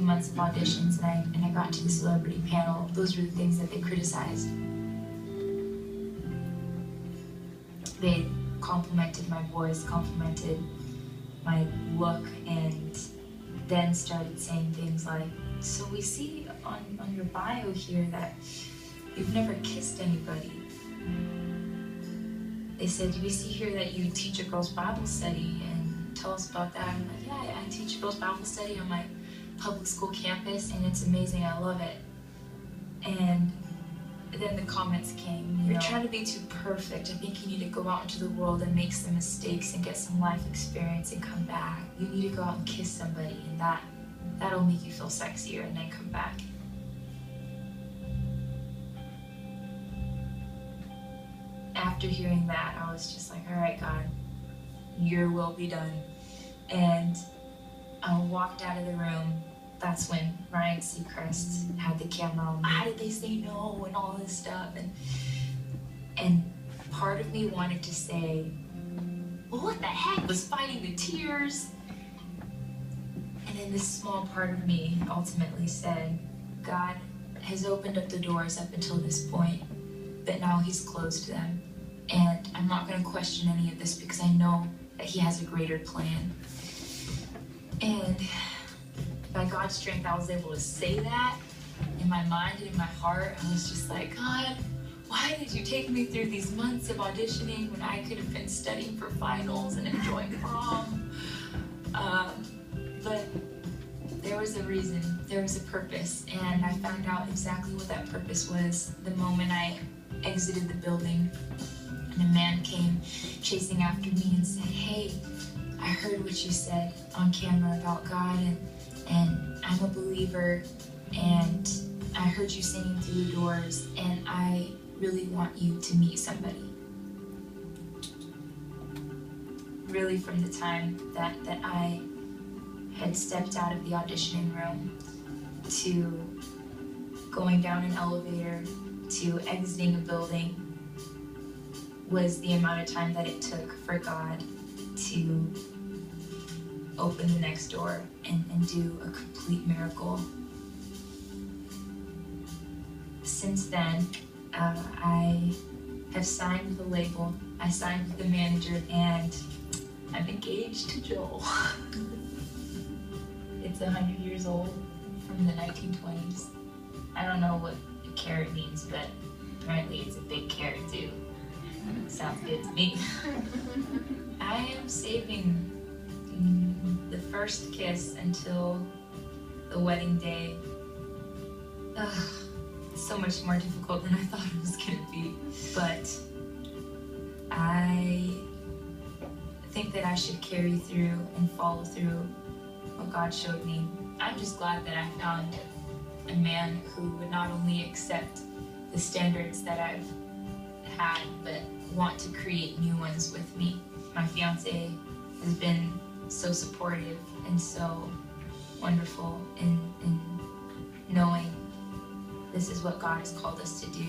months of auditions, and I got to the celebrity panel. Those were the things that they criticized. They complimented my voice, complimented my look, and then started saying things like, so we see on your bio here that you've never kissed anybody. They said, we see here that you teach a girls' Bible study, and tell us about that. I'm like, yeah, I teach a girls' Bible study on my public school campus, and it's amazing, I love it. And then the comments came, you're trying to be too perfect. I think you need to go out into the world and make some mistakes and get some life experience and come back. You need to go out and kiss somebody, and that'll make you feel sexier, and then come back. After hearing that, I was just like, all right, God, your will be done. And I walked out of the room. That's when Ryan Seacrest had the camera on me. How did they say no and all this stuff? And part of me wanted to say, well, what the heck, was fighting the tears? And then this small part of me ultimately said, God has opened up the doors up until this point, but now he's closed them. And I'm not going to question any of this because I know that he has a greater plan. And by God's strength, I was able to say that in my mind and in my heart. I was just like, God, why did you take me through these months of auditioning when I could have been studying for finals and enjoying prom? But there was a reason, there was a purpose, and I found out exactly what that purpose was the moment I exited the building. And a man came chasing after me and said, hey, I heard what you said on camera about God, and I'm a believer, and I heard you singing through the doors, and I really want you to meet somebody. Really, from the time that I had stepped out of the auditioning room to going down an elevator to exiting a building was the amount of time that it took for God to open the next door and do a complete miracle. Since then, I have signed with the label, I signed with the manager, and I'm engaged to Joel. It's 100 years old, from the 1920s. I don't know what a carat means, but apparently it's a big carat too. Sounds good to me. I am saving the first kiss until the wedding day. It's so much more difficult than I thought it was going to be. But I think that I should carry through and follow through what God showed me. I'm just glad that I found a man who would not only accept the standards that I've had, but want to create new ones with me. My fiance has been so supportive and so wonderful in knowing this is what God has called us to do.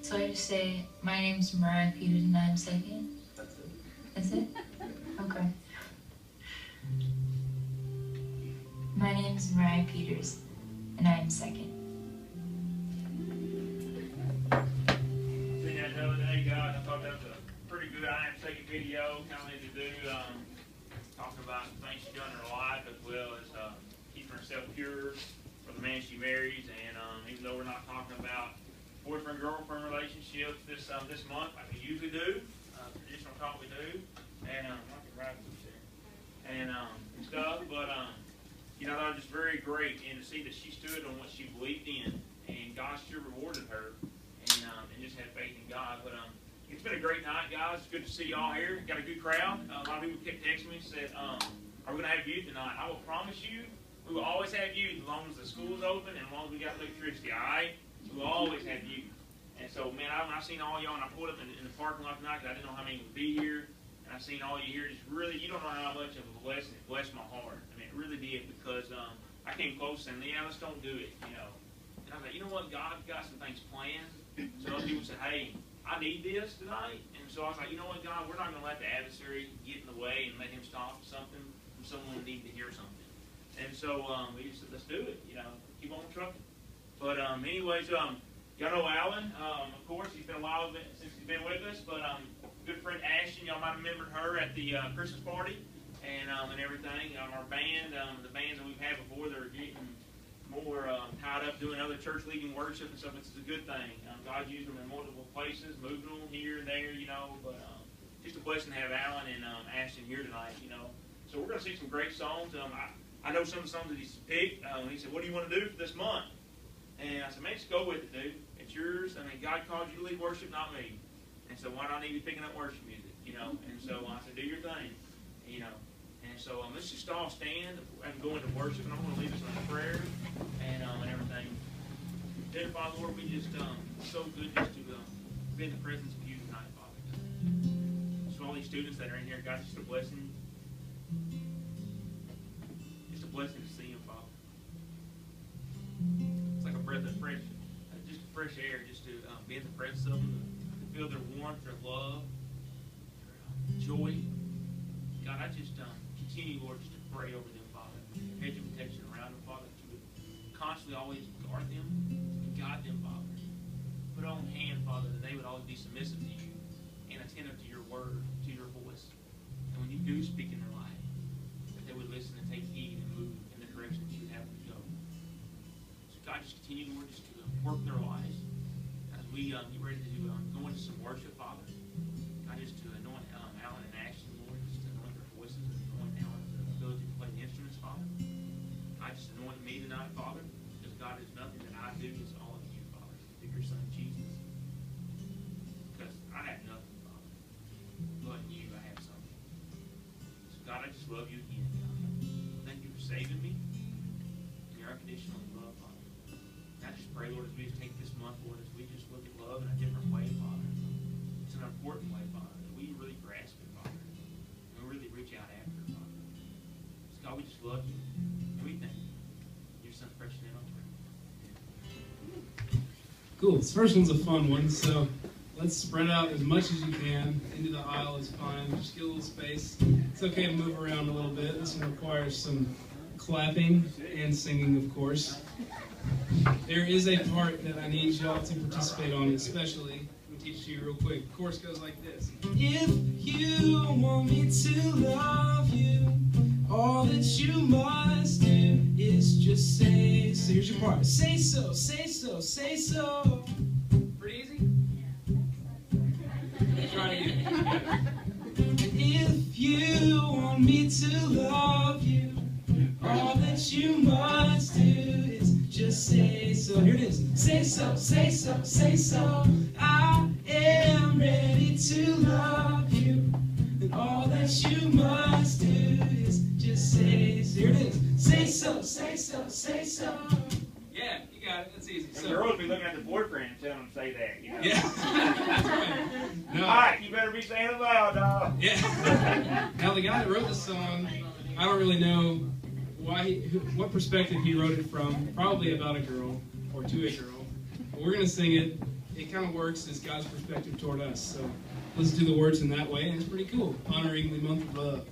So I just say, my name's Mariah Peters and I'm second. That's it? Okay. My name is Mariah Peters, and I am second. Seen that the other day, guys. I thought that was a pretty good I am second video. Kind of need to do, talking about things she's done in her life, as well as keeping herself pure for the man she marries. And even though we're not talking about boyfriend-girlfriend relationships this month, like we usually do, traditional talk we do, and I can write this there, and stuff, but you know, that was just very great, and to see that she stood on what she believed in, and God sure rewarded her, and just had faith in God. But it's been a great night, guys. It's good to see y'all here. Got a good crowd. A lot of people kept texting me and said, are we going to have youth tonight? I will promise you, we will always have youth as long as the school's open and as long as we got electricity, all right? We will always have youth. And so, man, when I seen all y'all, and I pulled up in the parking lot tonight, because I didn't know how many would be here, and I seen all you here, just really, you don't know how much of a blessing it blessed my heart. I mean, it really did, because I came close and, yeah, let's don't do it, you know. And I was like, you know what, God's got some things planned. So those people said, hey, I need this tonight. And so I was like, you know what, God, we're not going to let the adversary get in the way and let him stop something from someone needing to hear something. And so we just said, let's do it, keep on trucking. But anyways, y'all know Alan, of course. He's been a while since he's been with us. But good friend Ashton, y'all might have remembered her at the Christmas party and everything. Our band, the bands that we've had before, they're getting more tied up doing other church leading worship and stuff. It's a good thing. God used them in multiple places, moving them here and there, But just a blessing to have Alan and Ashton here tonight, So we're going to see some great songs. I know some of the songs that he's picked. He said, what do you want to do for this month? And I said, man, just go with it, dude. It's yours. I mean, God called you to lead worship, not me. And so why not need to be picking up worship music, And so I said, do your thing, And so let's just all stand and go into worship. And I'm going to lead us in a prayer and everything. Dear Father, Lord, we just so good just to be in the presence of you tonight, Father. So all these students that are in here, God, just a blessing. Just a blessing to see them, Father. It's like a breath of fresh, just fresh air, just to be in the presence of them, to feel their warmth, their love, their joy. God, I just continue, Lord, just to pray over them, Father. Hedge of protection around them, Father, that you would constantly always guard them and guide them, Father. Put on hand, Father, that they would always be submissive to you and attentive to your word, to your voice. And when you do speak in their life, that they would listen and take heed and move in the direction that you would have them to go. So God, just continue, Lord, just to work their lives as we get ready to go into some worship, Father. God, just to anoint Alan and Ashton, Lord, just to anoint their voices and anoint Alan's ability to play the instruments, Father. God, just anoint me tonight, Father, because God, is nothing that I do, it's all of you, Father, through your Son, Jesus. Because I have nothing, Father, but in you I have something. So God, I just love you again, God. Thank you for saving me in your unconditional love, Father. And I just pray, Lord, as we just take this month, Lord, as we just look at love in a different way, Father. It's an important way, Father, that we really grasp it, Father. And we really reach out after it, Father. So God, we just love you. And we thank you. Your Son's precious name, I pray. Cool. This first one's a fun one, so let's spread out as much as you can. Into the aisle is fine. Just get a little space. It's okay to move around a little bit. This one requires some clapping and singing, of course. There is a part that I need y'all to participate on, especially. Let me teach it to you real quick. The chorus goes like this. If you want me to love you, all that you must do is just say so. Here's your part. Say so, say so, say so. Pretty easy? Try it again. If you want me to love you, all that you must do is just say so. Here it is. Say so, say so, say so. I am ready to love you, and all that you must do is just say so. Here it is. Say so, say so, say so. Yeah, you got it. That's easy. And girls be looking at their boyfriend and telling them to say that, Yeah. That's right. No. All right, you better be saying it loud, dog. Yeah. Now, the guy that wrote the song, I don't really know what perspective he wrote it from. Probably about a girl or to a girl. But we're going to sing it. It kind of works as God's perspective toward us. So listen to the words in that way, and it's pretty cool. Honoring the month of love.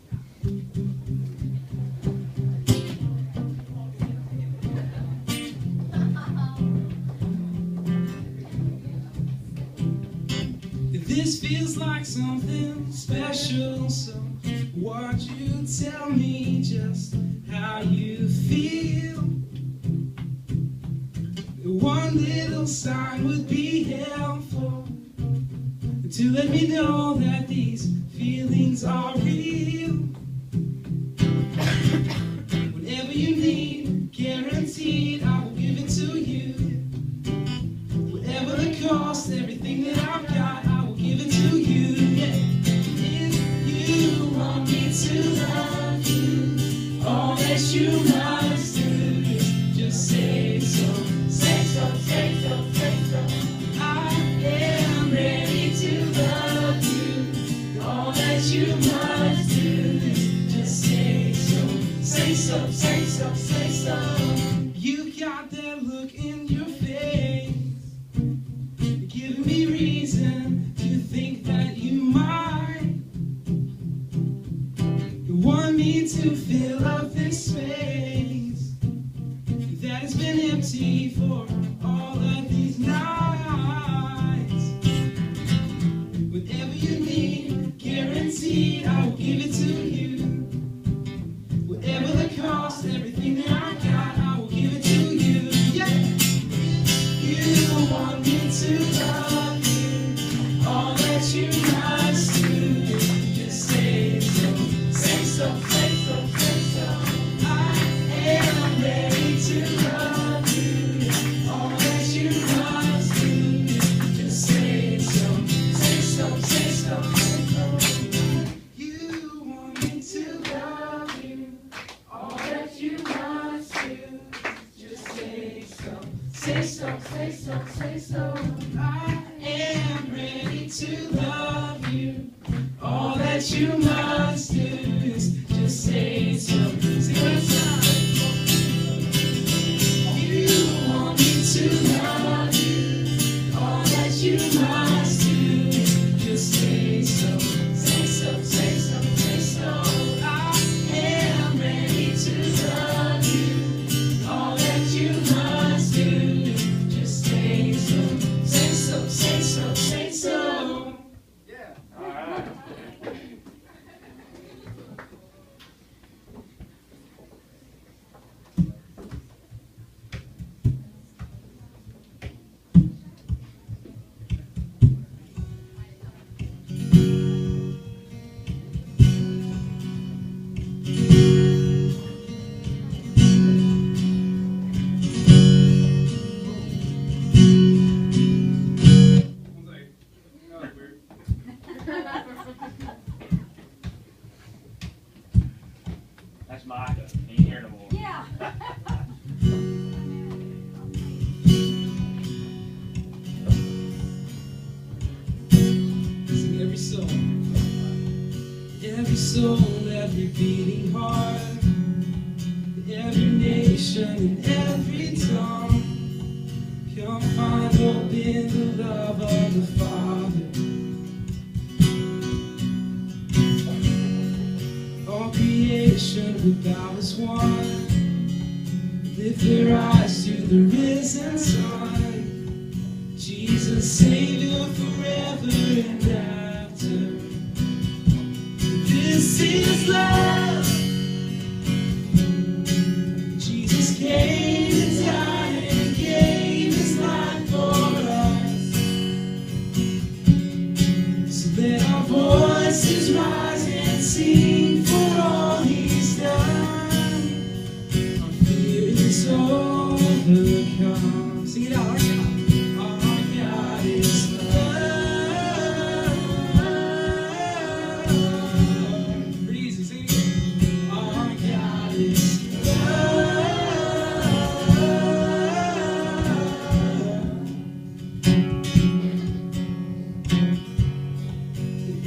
This feels like something special, so won't you tell me just how you feel? One little sign would be helpful to let me know that these feelings are real. Whatever you need, guaranteed I will give it to you. Whatever the cost, everything that I've got, I will give it to you. Yeah. If you want me to love you, all that you must do is just say so. Say so, say so, say so. I am ready to love you. All that you must do is just say so. Say so, say so, say so. You got that look in your face. to love you. All that you must do is just say so, say so, say so, say so. I am ready to love you. All that you must do is just say so, say so, say so, say so. You want me to love you. All that you must do, just say so, say so, say so, say so. I am ready to love you. All that you must do is just say so. Say what's up? You want me to love you. All that you must do is just say so, say so, say so, say so. I am ready to love you. All that you must do is just say so, say so, say so, say so. Yeah. All right. That's Micah. He ain't here no more. Yeah. Sing every soul, every beating heart, every nation and every tongue. Come find hope in the love of the Father. All creation would bow as one, lift their eyes to the risen Son. Jesus, Savior forever and after. This is love. Jesus came to die and gave his life for us. So let our voices rise and sing for all he's done. Our fear is overcome. Sing it out, our God is love. Pretty easy, sing it again. Our God is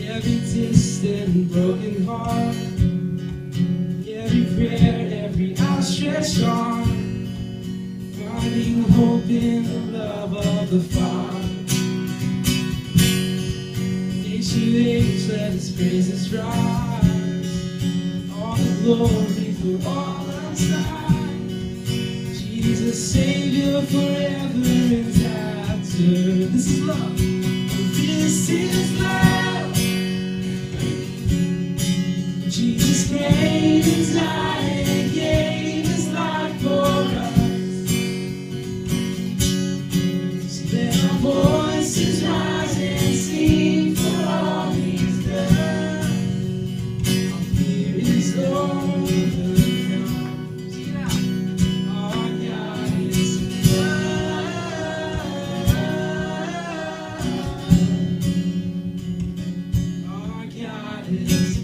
every distant and broken heart, every prayer, every outstretched arm, finding hope in the love of the Father. Age to age, let his praises rise, all the glory for all of time. Jesus, Savior forever and after. This is love. This is love. Jesus came and died and gave his life for us. So let our voices rise and sing for all he's done. Our fear is overcome. Sing it out. Our God is love. Our God is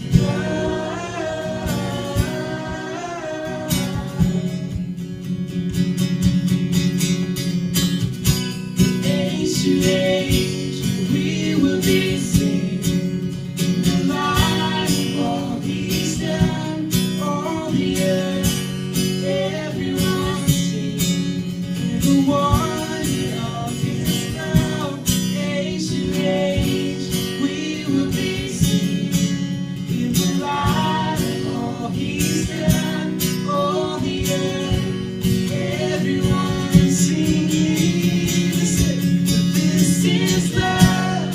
age to age, we will be singing the light of all he's done. All the earth, everyone sing the wonder of his love. Age to age, we will be singing in the light of all he's done. All the earth, everyone singing. This is love.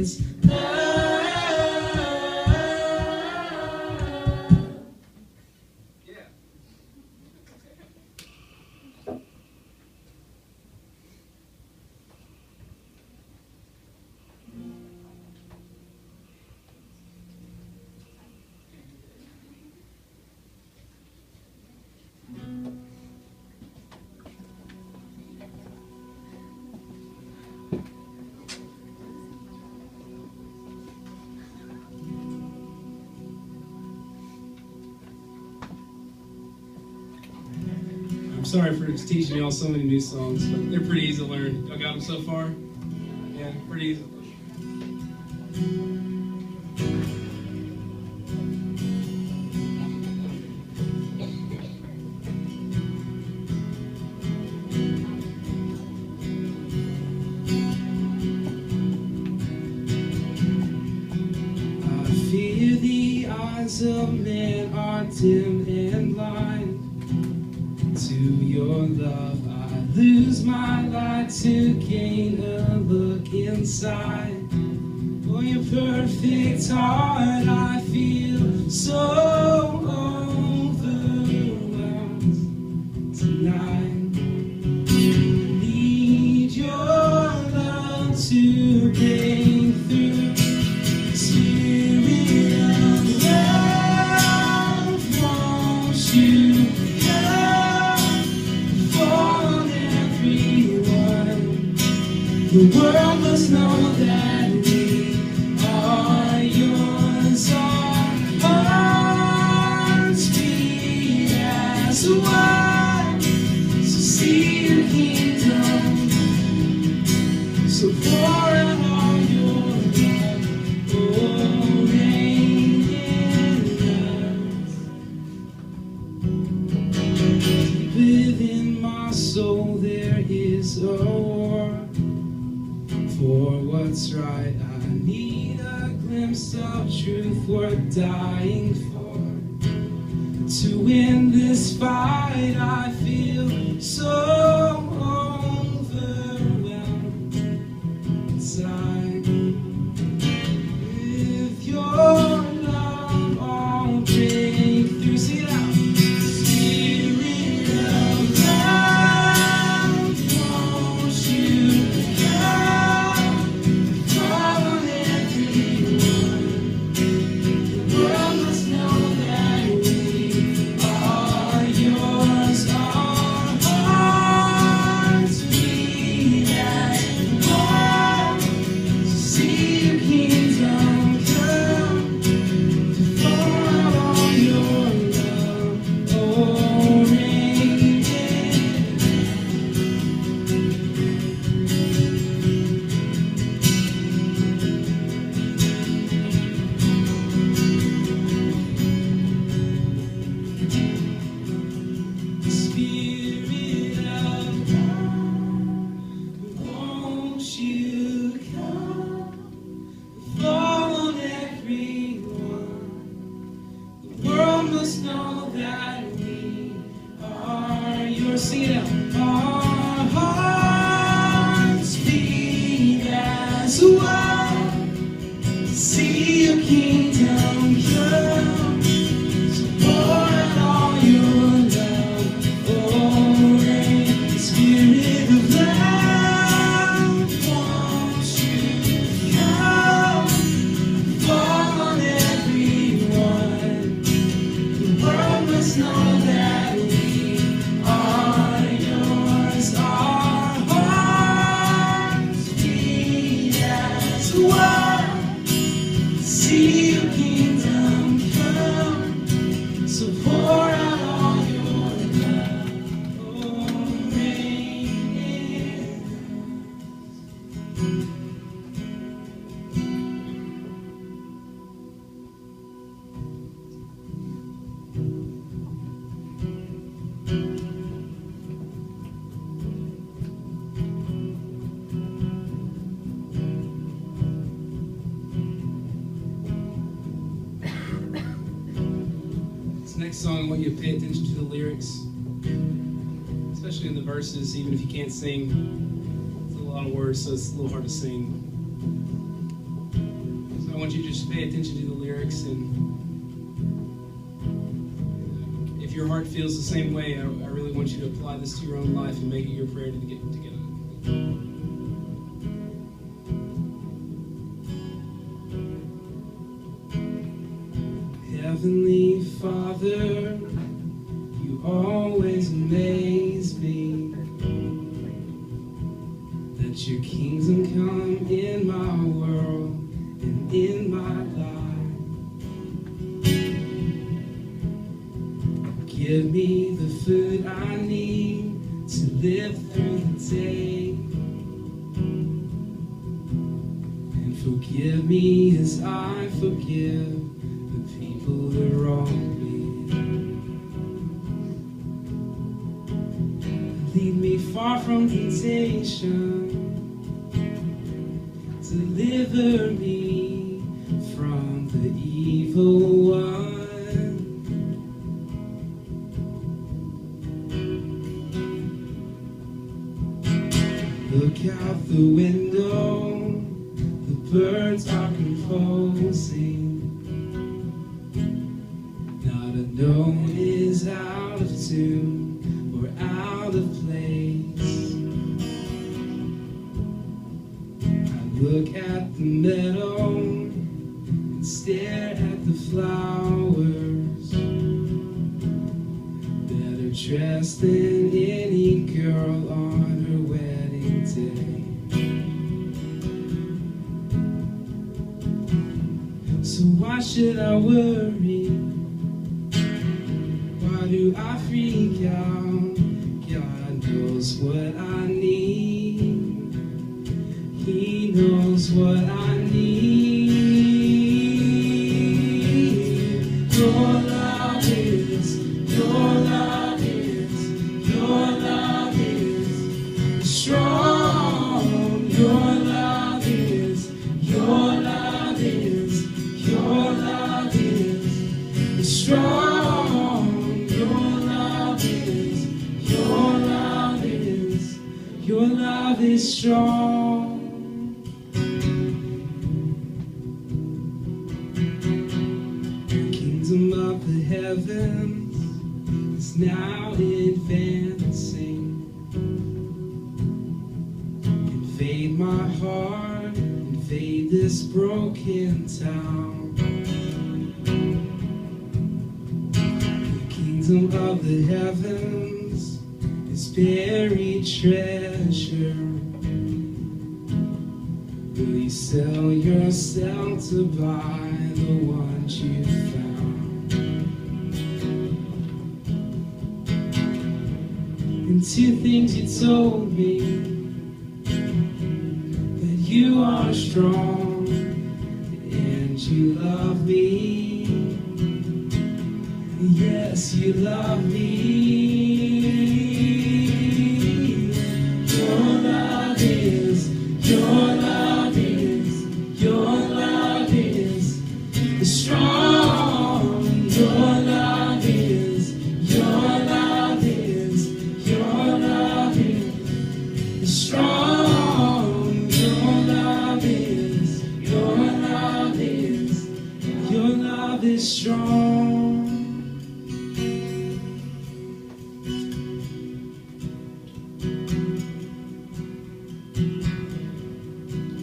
is love. Yeah. I'm sorry for teaching y'all so many new songs, but they're pretty easy to learn. Y'all got them so far? Yeah, pretty easy. I fear the eyes of men are dim and blind to your love. I lose my light to gain a look inside. For your perfect heart, I feel so overwhelmed tonight. Need your love to break through. Spirit of love, won't you come for everyone? The world must know that we are yours. Our hearts beat as one. So see your kingdom. So pour out all your love. Oh, reign in us. Within my soul there is a war for what's right. I need a glimpse of truth worth dying for. To win this fight, I feel so overwhelmed inside. With your love, I'll break through. See it out. Spirit of love, won't you come? Fall on everyone. The world must know that we are yours. Our hearts beat as one. See your kingdom come. Pour out all your love. Oh, reign in. Spirit of love, won't you come? Fall on everyone. The world must know that we are yours. Sing it out. Our hearts beat as one. See your kingdom come. So pour out all your love. Oh, reign. Spirit of love, won't you come? Fall on everyone. The world must know that we are yours. Our hearts beat as one. See your kingdom come. So pour out all your love. Oh, reign in. This next song, I want you to pay attention to the lyrics, especially in the verses, even if you can't sing. It's a lot of words, so it's a little hard to sing. So I want you to just pay attention to the lyrics, and if your heart feels the same way, I really want you to apply this to your own life and make it your prayer to get together. Heavenly Father, you always amaze me. Let your kingdom come in my world and in my life. Give me the food I need to live through the day. And forgive me as I forgive the people that wrong me. Lead me far from temptation. Deliver me from the evil one. Look out the window, the birds are composing. Not a note is out of tune or out of place. I look at the meadow and stare at the flowers, better dressed than any girl on her wedding day. So why should I worry? Why do I freak out? God knows what I need. He knows what I need. Your love is, your love is, your love is strong. Your love is, your love is, your love is strong. Your love is, your love is, your love is strong. Of the heavens is now advancing. Invade my heart, invade this broken town. The kingdom of the heavens is buried treasure. Will you sell yourself to buy the ones you found? And two things you told me: that you are strong and you love me. Yes, you love me. Your love is, your love is, your love is strong. Your love is, your love is, your love is strong. Your love is, your love is, your love is strong.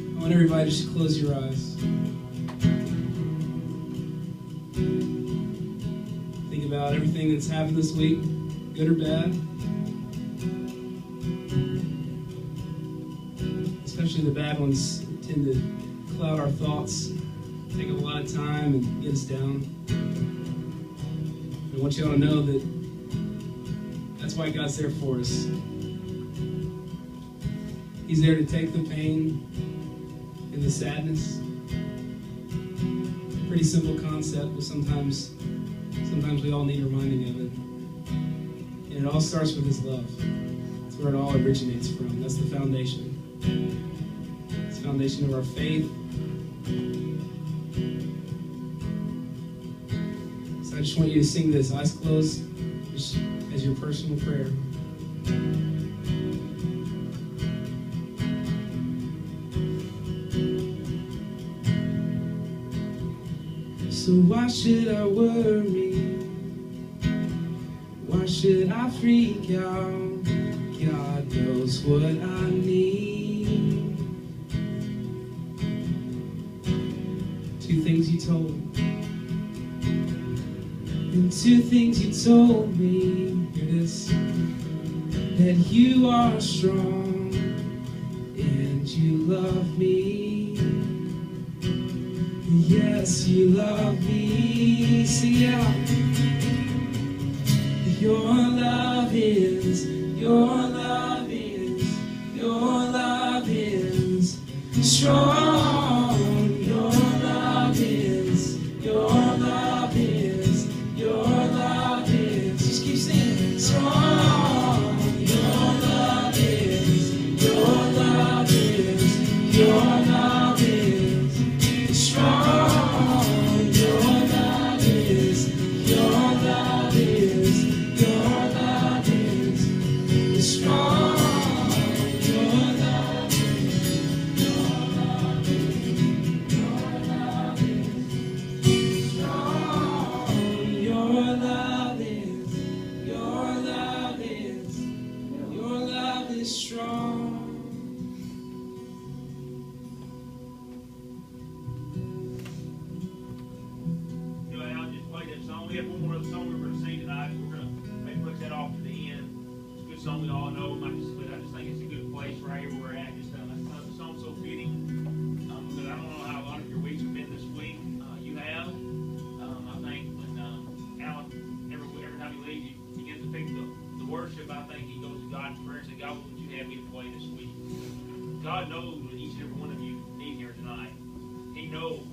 I want everybody just to close your eyes. Think about everything that's happened this week, good or bad. Especially the bad ones tend to cloud our thoughts, take up a lot of time and get us down. I want you all to know that that's why God's there for us. He's there to take the pain and the sadness. Pretty simple concept, but sometimes we all need reminding of it. And it all starts with His love. That's where it all originates from. That's the foundation. It's the foundation of our faith. So I just want you to sing this, eyes closed, just as your personal prayer. So why should I worry? Why should I freak out? God knows what I need. Two things you told me, and two things you told me. Hear this: that you are strong and you love me. Yes, you love me. Sing it out. Your love is strong. Your love is, just keep singing, strong. Your love is strong. Your love is strong. We have one more other song we're going to sing tonight. We're going to maybe push that off to the end. It's a good song we all know. I just think it's a good place right here where we're at. Just the song's so fitting. Because I don't know how a lot of your weeks have been this week. You have. I think when Alan, every time he leaves, he begins to pick the worship. I think he goes to God in prayer and says, God, what would you have me to play this week? God knows what each and every one of you need here tonight. He knows.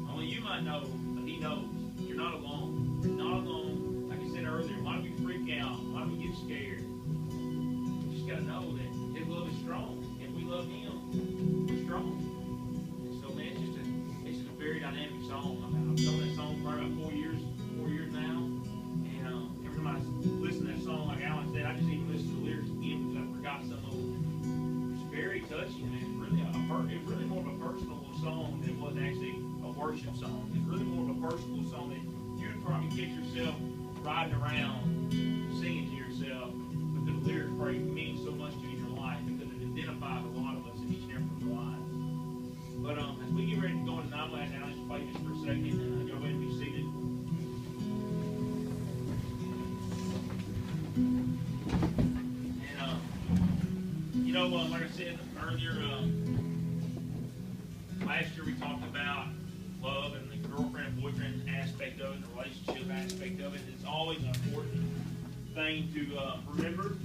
Only you might know, but He knows. You're not alone. You're not alone. Like I said earlier, why do we freak out? Why do we get scared? We just got to know that His love is strong. And we love Him. We're strong. And so, man, it's just a very dynamic song. I've done that song for about 4 years now. And every time I listen to that song, like Alan said, I just even listen to the lyrics again because I forgot some of them. It's very touching. And it's really more of a personal song than it was actually a worship song. It's really more of a personal song that you would probably catch yourself riding around singing to yourself because the lyrics probably mean so much to you in your life because it identifies a lot of us in each and every one of our lives. But as we get ready to go into tonight, I'll just play this for a second and y'all ready to be seated. And like I said earlier, last year we talked about love and the girlfriend and boyfriend aspect of it, the relationship aspect of it. It's always an important thing to remember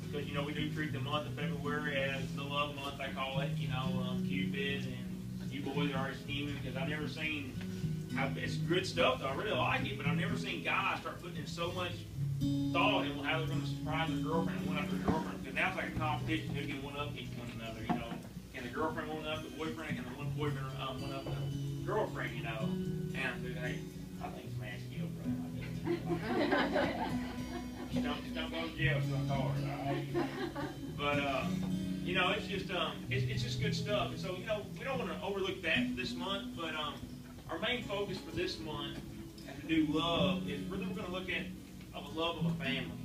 because, we do treat the month of February as the love month, I call it. Cupid and you boys are scheming because I've never seen it's good stuff, though. I really like it, but I've never seen guys start putting in so much thought in how they're going to surprise their girlfriend and one up their girlfriend because now it's like a competition who can one up each one another. Can the girlfriend one up the boyfriend? Can the one boyfriend one up the girlfriend? And hey, I think it's man skill, bro. Just don't go to jail, so hard, all right? But it's just good stuff. And so we don't want to overlook that for this month. But our main focus for this month, as we do love, is really we're going to look at the love of a family.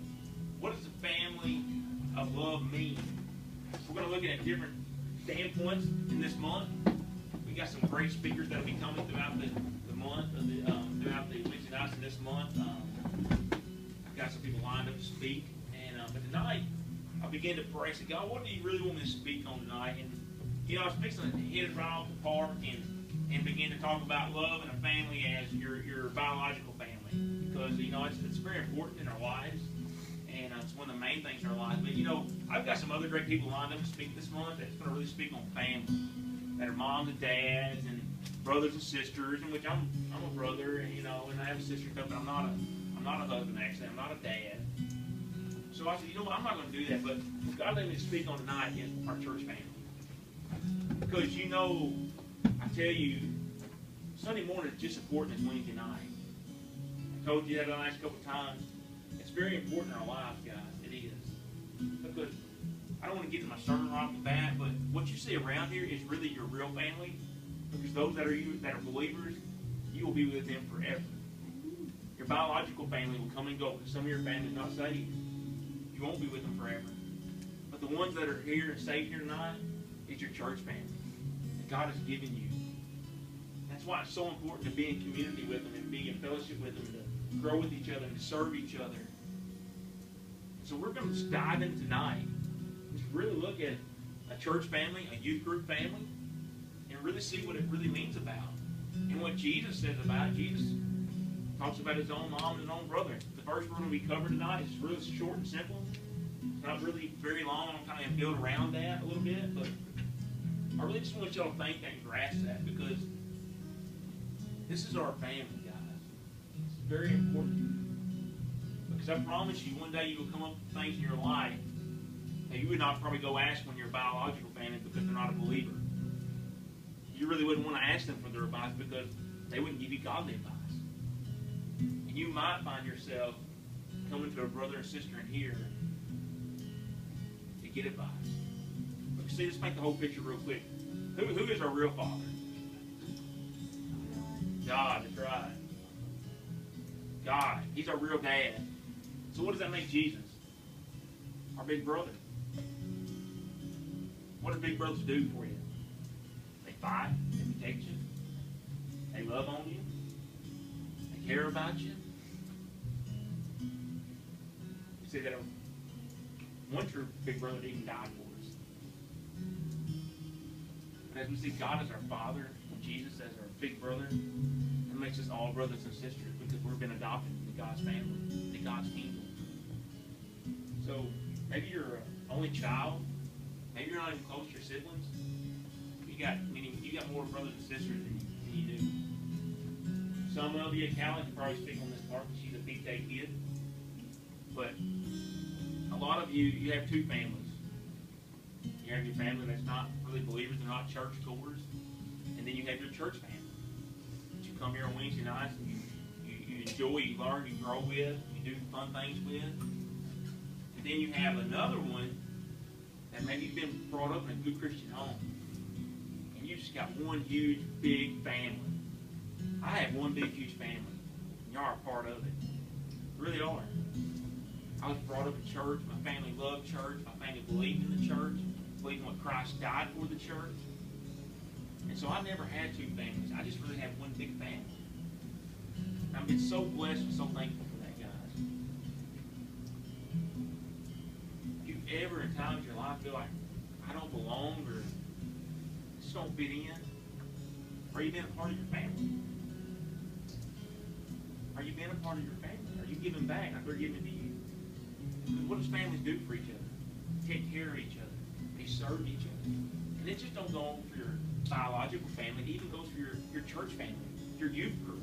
What does a family of love mean? We're going to look at different standpoints in this month. We got some great speakers that will be coming throughout the month, throughout the Wednesday nights in this month. I've got some people lined up to speak, but tonight I began to pray. I said, God, what do you really want me to speak on tonight? And I was fixing to hit it right off the park and begin to talk about love and a family as your biological family because it's very important in our lives. And it's one of the main things in our lives. But, I've got some other great people lined up to speak this month that's going to really speak on family. That are moms and dads and brothers and sisters, in which I'm a brother, and I have a sister, but I'm not a husband, actually. I'm not a dad. So I said, I'm not going to do that. But what God let me speak on tonight is our church family. Because, I tell you, Sunday morning is just as important as Wednesday night. I told you that the last couple of times. It's very important in our lives, guys. It is. Because I don't want to get into my sermon right off the bat, but what you see around here is really your real family. Because those that are believers, you will be with Him forever. Your biological family will come and go. Some of your family is not saved. You won't be with them forever. But the ones that are here and saved here tonight is your church family that God has given you. That's why it's so important to be in community with them and be in fellowship with them, to grow with each other and to serve each other. So we're going to just dive in tonight and just really look at a church family, a youth group family, and really see what it really means about. And what Jesus says about it. Jesus talks about his own mom and his own brother. The first one we cover tonight is really short and simple. It's not really very long. I'm kind of build around that a little bit, but I really just want y'all to think and grasp that, because this is our family, guys. It's very important. Because I promise you, one day you will come up with things in your life that you would not probably go ask when you're a biological family because they're not a believer. You really wouldn't want to ask them for their advice because they wouldn't give you godly advice. And you might find yourself coming to a brother or sister in here to get advice. But see, let's paint the whole picture real quick. Who is our real father? God, that's right. God. He's our real dad. So what does that make Jesus? Our big brother. What do big brothers do for you? They fight, they protect you, they love on you, they care about you. You see that once your big brother even died for us. And as we see God as our Father, and Jesus as our big brother, it makes us all brothers and sisters because we've been adopted into God's family, into God's kingdom. So maybe you're an only child. Maybe you're not even close to your siblings. You got more brothers and sisters than you do. Some of you, Callie, can probably speak on this part because she's a big day kid. But a lot of you have two families. You have your family that's not really believers, they're not church goers, and then you have your church family that you come here on Wednesday nights and you enjoy, you learn, you grow with, you do fun things with. And then you have another one that maybe you've been brought up in a good Christian home. And you just got one huge, big family. I have one big, huge family. And y'all are a part of it. You really are. I was brought up in church. My family loved church. My family believed in the church. Believed in what Christ died for the church. And so I never had two families. I just really have one big family. And I've been so blessed and so thankful for that, guys. If you ever in times of your life feel like I don't belong or just don't fit in, are you being a part of your family? Are you being a part of your family? Are you giving back like they're giving to you? Because what does families do for each other? Take care of each other. They serve each other. And it just don't go on for your biological family. It even goes for your church family, your youth group.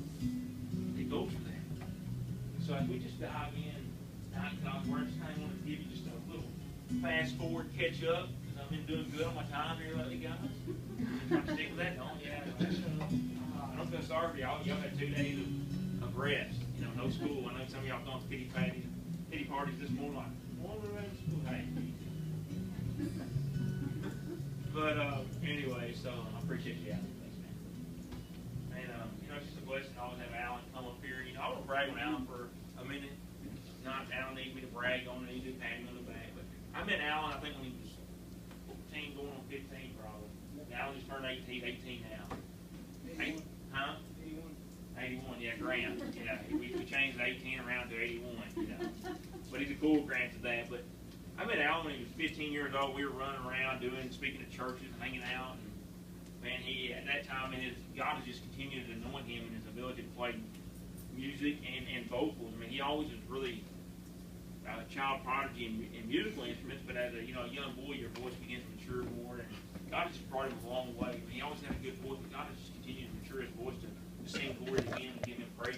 It goes for that. So as we just dive in, I just kind of want to give you just a little fast forward, catch up, because I've been doing good on my time here lately, guys. I'm trying to stick with that, don't you? I don't feel sorry for y'all. Y'all had 2 days of rest. You know, no school. I know some of y'all gone to pity parties this morning, like, what are we in school? Hey. But anyway, so I appreciate you asking. Thanks, man. And you know, it's just a blessing to always have Alan come up here. You know, I want to brag on Alan for a minute. Not Alan needs me to brag on it, he just pat him on the back. But I met Alan, I think, when he was 14, going on 15, probably. Alan just turned 18 now. 81. Huh? 81, yeah, grand. Yeah, we changed 18 around to 81, you know. But he's a cool grand to that. But I met Alan when he was 15 years old. We were running around speaking at churches, hanging out. And man, at that time, God has just continued to anoint him in his ability to play music and vocals. I mean, he always was really a child prodigy in musical instruments, but as a young boy, your voice begins to mature more. And God has just brought him a long way. I mean, he always had a good voice, but God has just continued to mature his voice to sing glory to him and give him praise.